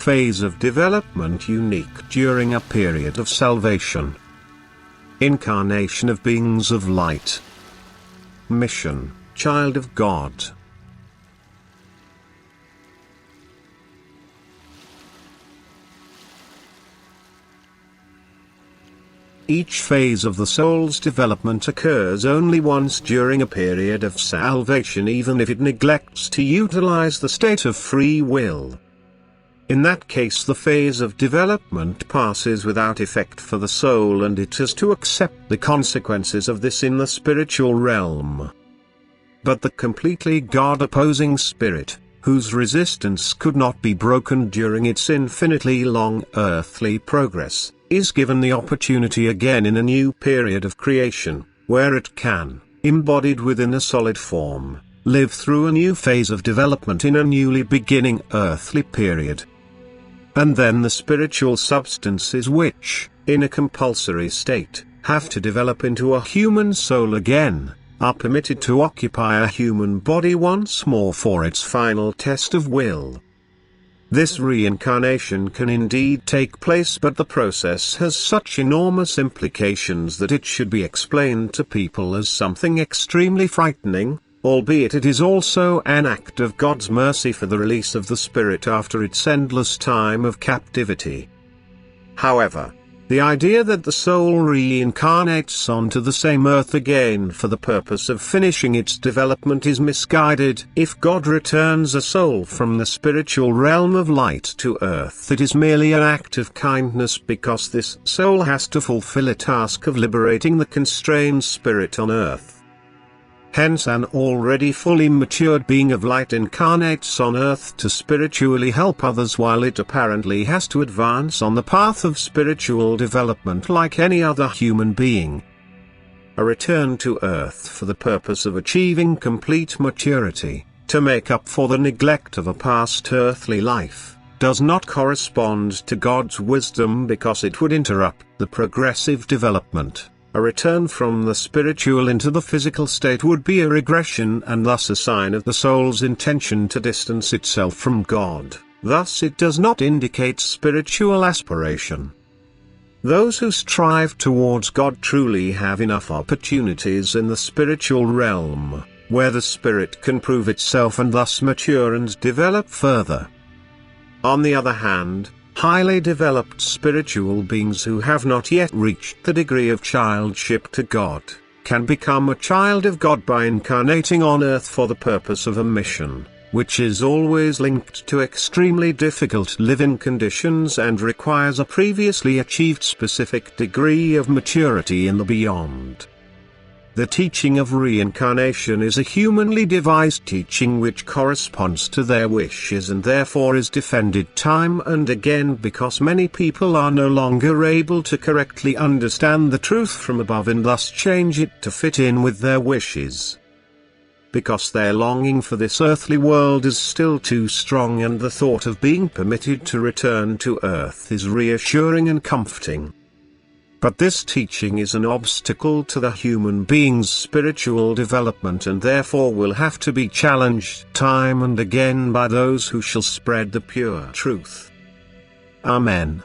phase of development unique during a period of salvation. Incarnation of beings of light. Mission, child of God. Each phase of the soul's development occurs only once during a period of salvation, even if it neglects to utilize the state of free will. In that case, the phase of development passes without effect for the soul, and it has to accept the consequences of this in the spiritual realm. But the completely God-opposing spirit, whose resistance could not be broken during its infinitely long earthly progress, is given the opportunity again in a new period of creation, where it can, embodied within a solid form, live through a new phase of development in a newly beginning earthly period. And then the spiritual substances which, in a compulsory state, have to develop into a human soul again, are permitted to occupy a human body once more for its final test of will. This reincarnation can indeed take place, but the process has such enormous implications that it should be explained to people as something extremely frightening, albeit it is also an act of God's mercy for the release of the spirit after its endless time of captivity. However, the idea that the soul reincarnates onto the same earth again for the purpose of finishing its development is misguided. If God returns a soul from the spiritual realm of light to earth, it is merely an act of kindness, because this soul has to fulfill a task of liberating the constrained spirit on earth. Hence, an already fully matured being of light incarnates on earth to spiritually help others, while it apparently has to advance on the path of spiritual development like any other human being. A return to earth for the purpose of achieving complete maturity, to make up for the neglect of a past earthly life, does not correspond to God's wisdom, because it would interrupt the progressive development. A return from the spiritual into the physical state would be a regression, and thus a sign of the soul's intention to distance itself from God. Thus it does not indicate spiritual aspiration. Those who strive towards God truly have enough opportunities in the spiritual realm, where the spirit can prove itself and thus mature and develop further. On the other hand, highly developed spiritual beings who have not yet reached the degree of childship to God, can become a child of God by incarnating on earth for the purpose of a mission, which is always linked to extremely difficult living conditions and requires a previously achieved specific degree of maturity in the beyond. The teaching of reincarnation is a humanly devised teaching which corresponds to their wishes, and therefore is defended time and again, because many people are no longer able to correctly understand the truth from above and thus change it to fit in with their wishes. Because their longing for this earthly world is still too strong, and the thought of being permitted to return to earth is reassuring and comforting. But this teaching is an obstacle to the human being's spiritual development, and therefore will have to be challenged time and again by those who shall spread the pure truth. Amen.